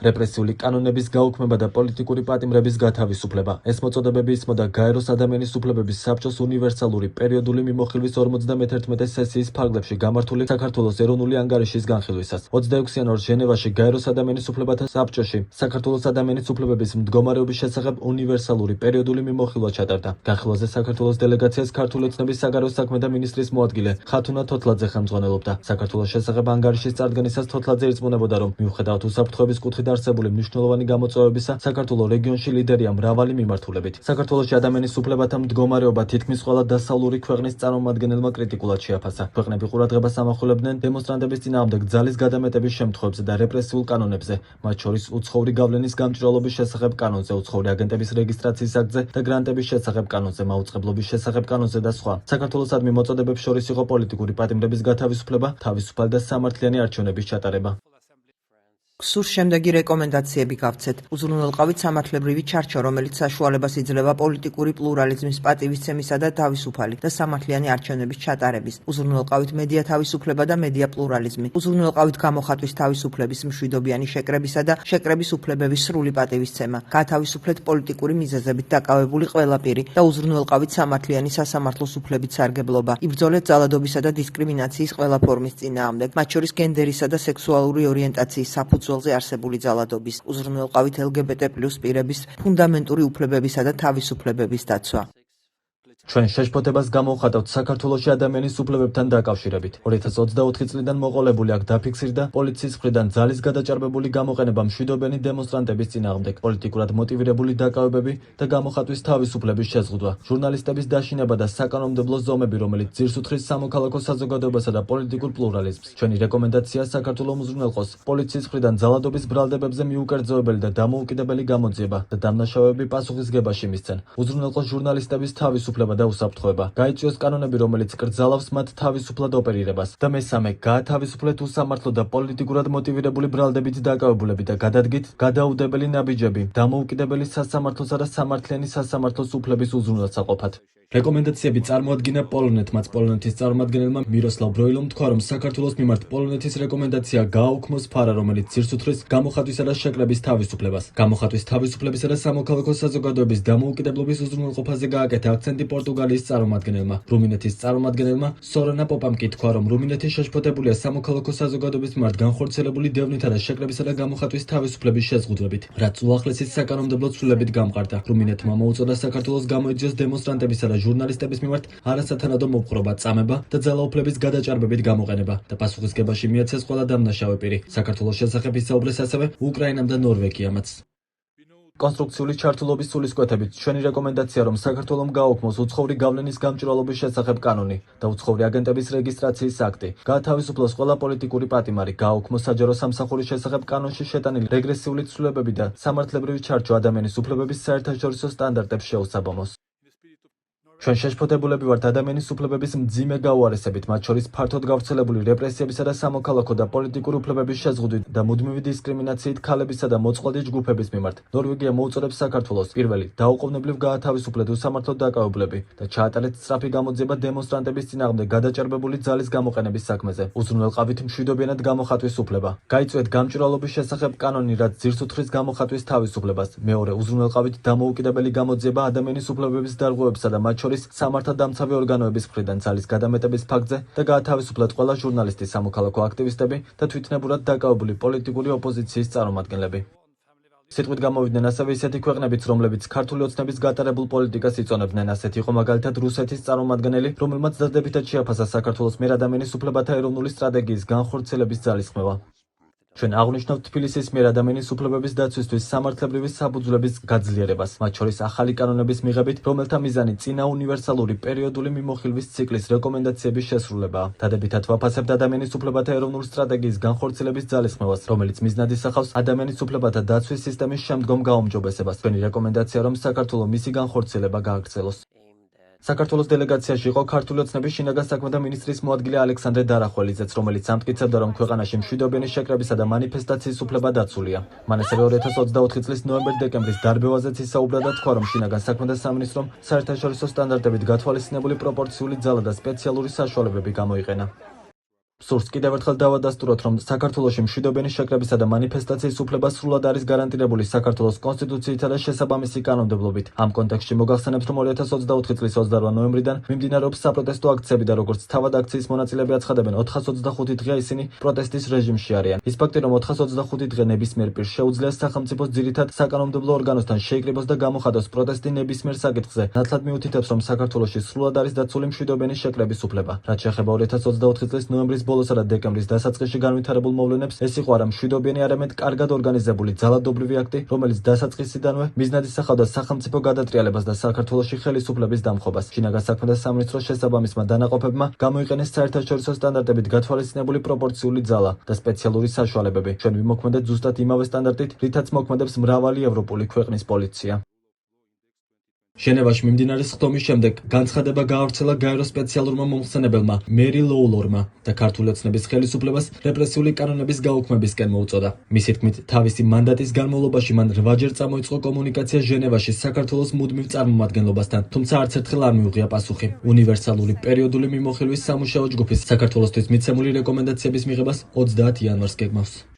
რეპრესიული კანონების გაუქმება და პოლიტიკური პატიმრების გათავისუფლება. ეს მოწოდებები ისმოდა გაეროს ადამიანის უფლებების საბჭოს უნივერსალური პერიოდული მიმოხილვის 51 სესიის ფარგლებში გამართული საქართველოს ეროვნული ანგარიშის განხილვისას. 26 იანვარს ჟენევაში გაეროს ადამიანის უფლებათა საბჭოში საქართველოს ადამიანის უფლებების მდგომარეობის შესახებ უნივერსალური პერიოდული მიმოხილვა ჩატარდა. განხილვაზე საქართველოს დელეგაციას ქართული ოცნების საგარეო საქმეთა მინისტრის მოადგილე ხათუნა თოთლაძე ხელმძღვანელობდა. საქართველოს შესახებ ანგარიშის წარდგენისას თოთლაძე ირწმუნებოდა, რომ მიუხედავად უსაფრთხოების კუთხით არსებული მნიშვნელოვანი გამოწვევებისა, საქართველოს რეგიონში ლიდერია მრავალი მიმართულებით. საქართველოში ადამიანის უფლებათა მდგომარეობა თითქმის ყველა დასავლური ქვეყნის წარმომადგენელმა კრიტიკულად შეაფასა. ქვეყნები ყურადღებას ამახვილებდნენ დემონსტრანტების წინააღმდეგ ძალის გადამეტების შემთხვევებზე და რეპრესიულ კანონებზე, მათ შორის უცხოური გავლენის გამჭვირვალობის შესახებ კანონზე, უცხოური აგენტების რეგისტრაციის აქტზე და გრანტების შესახებ კანონზე, მაუწყებლობის შესახებ კანონზე და სხვა. საქართველოსადმი მოწოდებებს შორის იყო პოლიტიკური პატიმრების გათავისუფლება, თავისუფალი და სამართლიანი არჩევნების ჩატარება. სურს შემდეგი რეკომენდაციები გავცეთ. უზრუნველყავით სამართლებრივი ჩარჩო, რომელიც საშუალებას იძლევა პოლიტიკური პლურალიზმის, პატივისცემისა და თავისუფალი და სამართლიანი არჩევნების ჩატარების. უზრუნველყავით მედია თავისუფლება და მედია პლურალიზმი. უზრუნველყავით გამოხატვის თავისუფლების მშვიდობიანი შეკრებისა და შეკრების უფლებების სრული პატივისცემა. გაათავისუფლეთ პოლიტიკური მიზეზებით დაკავებული ყველა პირი და უზრუნველყავით სამართლიანი სასამართლოს უფლებით სარგებლობა. იბრძოლეთ ძალადობისა და დისკრიმინაციის ყველა ფორმის წინააღმდეგ, მათ შორის გენდერისა და სექსუალური ორიენტაციის საფუძველზე არსებული ძალადობის. უზრუნველყავით LGBT+ პირების ფუნდამენტური უფლებებისა და თავისუფლებების დაცვა. ჩვენ შეშფოთებას გამოვხატავთ საქართველოში ადამიანის უფლებებთან დაკავშირებით. 2024 წლიდან მოყოლებული აქ დაფიქსირდა პოლიციის მხრიდან ძალის გადაჭარბებული გამოყენება მშვიდობიანი დემონსტრანტების წინააღმდეგ, პოლიტიკურად მოტივირებული დაკავებები და გამოხატვის თავისუფლების შეზღუდვა, ჟურნალისტების დაშინება და საკანონმდებლო ზომები, რომელიც ძირს უძღვის სამოქალაქო საზოგადოებასა და პოლიტიკურ პლურალიზმს. ჩვენი რეკომენდაცია საქართველოს უზრუნველყოს პოლიციის მხრიდან ძალადობის ბრალდებებზე მიუკერძოებელი და დამოუკიდებელი გამოძიება და დამნაშავეები პასუხისგებაში მისცენ. უზრუნველყოს ჟურნალისტების თავისუფლება და უსაფრთხოება. გაიწვიოს კანონები, რომელიც კრძალავს მათ თავისუფლად ოპერირებას. და მესამე, გაათავისუფლეთ უსამართლო და პოლიტიკურად მოტივირებული ბრალდებით დაკავებულები და გადადგით გადაუდებელი ნაბიჯები დამოუკიდებელი სასამართლოსა და სამართლიანი სასამართლოს უფლების უზრუნველსაყოფად. რეკომენდაციები წარმოადგინა პოლონეთმაც. პოლონეთის წარმომადგენელმა მიროსლავ ბროილომ თქვა, რომ საქართველოს მიმართ პოლონეთის რეკომენდაცია გააუქმოს ფარა, რომელიც ძირს უძღვის გამოხატვისა და შეკრების თავისუფლებას. გამოხატვის თავისუფლებისა და სამოქალაქო საზოგადოების დამოუკიდებლობის უზრუნველყოფაზე გააკეთა აქცენტი პორტუგალიის წარმომადგენელმა. რუმინეთის წარმომადგენელმა სორანა პოპამ კი თქვა, რომ რუმინეთი შეშფოთებულია სამოქალაქო საზოგადოების მიმართ განხორციელებული დევნითა და შეკრებისა და გამოხატვის თავისუფლების შეზღუდვებით, რაც უახლესი საკანონმდებლო ცვლილებით გამყარდა. რუმინეთმა მოუწოდა საქართველოს გამოიძიოს დემონსტრანტებისა და ჟურნალისტების მიმართ არასათანადო მოპყრობა, წამება და ძალაუფლების გადაჭარბებით გამოყენება და პასუხისგებაში მიეცეს ყველა დამნაშავე პირი. საქართველოს შესახებ ისაუბრეს ასევე უკრაინამ და ნორვეგიამაც. კონსტრუქციული ჩართულობის სულისკვეთებით ჩვენი რეკომენდაცია, რომ საქართველომ გააუქმოს უცხოური გავლენის გამჭვირვალობის შესახებ კანონი და უცხოური აგენტების რეგისტრაციის აქტი. გაათავისუფლოს ყველა პოლიტიკური პატიმარი, გააუქმოს საჯარო სამსახურის შესახებ კანონში შეტანილი რეგრესიული ცვლილებები და სამართლებრივი ჩარჩო ადამიანის უფლებების საერთაშორისო სტანდარტებს შეუსაბამოს. ჩვენ შეშფოთებულები ვართ ადამიანის უფლებების მძიმე გაუარესებით, მათ შორის ფართოდ გავრცელებული რეპრესიებისა და სამოქალაქო და პოლიტიკური უფლებების შეზღუდვით და მუდმივი დისკრიმინაციით ქალებისა და მოწყვლადი ჯგუფების მიმართ. ნორვეგია მოუწოდებს საქართველოს პირველი დაუყოვნებლივ გაათავისუფლეთ უსამართლოდ დაკავებულები და ჩაატარეთ სწრაფი გამოძიება დემონსტრანტების წინააღმდეგ გადაჭარბებული ძალის გამოყენების საქმეზე. უზრუნველყავით მშვიდობიანად გამოხატვის უფლება. გაიწვიეთ გამჭვირვალობის შესახებ კანონი, რაც ძირს უძღვის გამოხატვის თავისუფლებას. მეორე, უზრუნველყავით დამოუკიდებელი გამოძიება ადამიანის უფლებების დარღვევებსა და მათ სამართალდამცავი ორგანოების მხრიდან ძალის გადამეტების ფაქტზე და გაათავისუფლეთ ყველა ჟურნალისტი, სამოქალაქო აქტივისტები და თვითნებურად დაკავებული პოლიტიკური ოპოზიციის წარმომადგენლები. სიტყვით გამოვიდნენ ასევე ისეთი ქვეყნებიც, რომლებიც ქართული ოცნების გატარებულ პოლიტიკას იწონებდნენ. ასეთი იყო მაგალითად რუსეთის წარმომადგენელი, რომელმაც დადებითად შეაფასა საქართველოს მიერ ადამიანის უფლებათა ეროვნული სტრატეგიის განხორციელების ძალისხმევა. ჩვენ აღვნიშნავთ თბილისის მიერ ადამიანის უფლებების დაცვისთვის სამართლებრივი საფუძვლების გაძლიერებას, მათ შორის ახალი კანონების მიღებით, რომელთა მიზანი წინა უნივერსალური პერიოდული მიმოხილვის ციკლის რეკომენდაციების შესრულებაა. დადებითად ვაფასებთ ადამიანის უფლებათა ეროვნული სტრატეგიის განხორციელების ძალისხმევას, რომელიც მიზნად ისახავს ადამიანის უფლებათა დაცვის სისტემის შემდგომ გაუმჯობესებას. ჩვენი რეკომენდაცია, რომ საქართველოს მისი განხორციელება გააგრძელოს. საქართველოს დელეგაციაში იყო ქართული ოცნების შინაგან საქმეთა მინისტრის მოადგილე ალექსანდრე დარახველიძეც, რომელიც ამტკიცებდა, რომ ქვეყანაში მშვიდობიანი შეკრებისა და მანიფესტაციის უფლება დაცულია. მან ასევე 2024 წლის ნოემბერ-დეკემბრის დარბევაზეც ისაუბრა და თქვა, რომ შინაგან საქმეთა სამინისტრომ საერთაშორისო სტანდარტებით გათვალისწინებული პროპორციული ძალა და სპეციალური საშუალებები გამოიყენა. სურს კიდევ ერთხელ დავადასტუროთ, რომ საქართველოში მშვიდობიანი შეკრებისა და მანიფესტაციის უფლება სრულად არის გარანტირებული საქართველოს კონსტიტუციითა და შესაბამისი კანონმდებლობით. ამ კონტექსტში მოგახსენებთ, რომ 2024 წლის 28 ნოემბრიდან მიმდინარეობს საპროტესტო აქციები და როგორც თავად აქციის მონაწილეები აცხადებენ, 425 დღე ისინი პროტესტის რეჟიმში არიან. ის ფაქტი, რომ 425 დღე ნებისმიერ პირს შეუძლია სახელმწიფოს ძირითად საკანონმდებლო ორგანოსთან შეიკრიბოს და გამოხატოს პროტესტი ნებისმიერ საკითხზე, ნათლად მიუთითებს, რომ საქართველოში სრულად არის დაცული მშვიდობიანი შეკრების უფლება. რაც შეეხება 2024 წლის ნოემბრის ბოლოსა და დეკემბრის დასაწყისში განვითარებულ მოვლენებს, ეს იყო არა მშვიდობიანი, არამედ კარგად ორგანიზებული ძალადობრივი აქტი, რომელიც დასაწყისიდანვე მიზნად ისახავდა სახელმწიფო გადატრიალებას და საქართველოში ხელისუფლების დამხობას. შინაგან საქმეთა სამინისტროს შესაბამისმა დანაყოფებმა გამოიყენეს საერთაშორისო სტანდარტებით გათვალისწინებული პროპორციული ძალა და სპეციალური საშუალებები. ჩვენ ვიმოქმედეთ ზუსტად იმავე სტანდარტით, რითაც მოქმედებს მრავალი ევროპული ქვეყნის პოლიცია. ჟენევაში მიმდინარე სხდომის შემდეგ განცხადება გაავრცელა გაეროს სპეციალურმა მომხსენებელმა მერი ლოულორმა და ქართული ოცნების ხელისუფლებას რეპრესიული კანონების გაუქმებისკენ მოუწოდა. მისი თქმით, თავისი მანდატის განმავლობაში მან 8-ჯერ წამოიწყო კომუნიკაცია ჟენევაში საქართველოს მუდმივ წარმომადგენლობასთან, თუმცა არც ერთხელ არ მიუღია პასუხი. უნივერსალური პერიოდული მიმოხილვის სამუშაო ჯგუფის საქართველოსთვის მიცემული რეკომენდაციების მიღებას 30 იანვარს გეგმავს.